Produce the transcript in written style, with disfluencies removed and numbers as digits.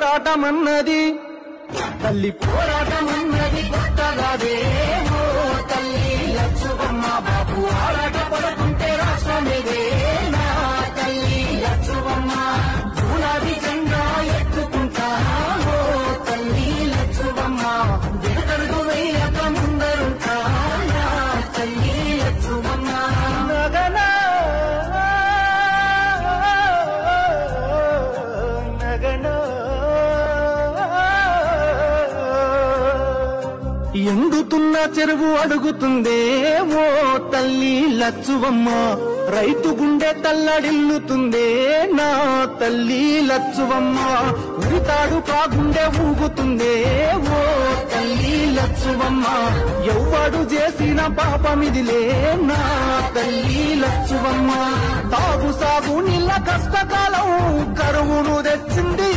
పోరాటమన్నది తల్లి పోరాటమన్నది కొత్తగాదే ఓ తల్లి లచ్చువమ్మ బాబు ఆరాట పడుతుంటే రాష్ట్రమేదే నా తల్లి లచ్చువమ్మ గులాబీ జెండా ఎత్తుకుంటా ఓ తల్లి లచ్చువమ్మ వెనకడుగు వేయక ముందరుంటా నా తల్లి లచ్చువమ్మ నగనా ఎండుతున్న చెరువు అడుగుతుందే ఓ తల్లి లచ్చువమ్మ రైతు గుండె తల్లడిల్లుతుందే నా తల్లి లచ్చువమ్మ ఉరితాడు కాగుండె ఊగుతుందే ఓ తల్లి లచ్చువమ్మ ఎవ్వడు చేసిన పాపమిదిలే నా తల్లి లచ్చువమ్మ తాగు సాగు నీళ్ళ కష్టకాలం కరువును తెచ్చింది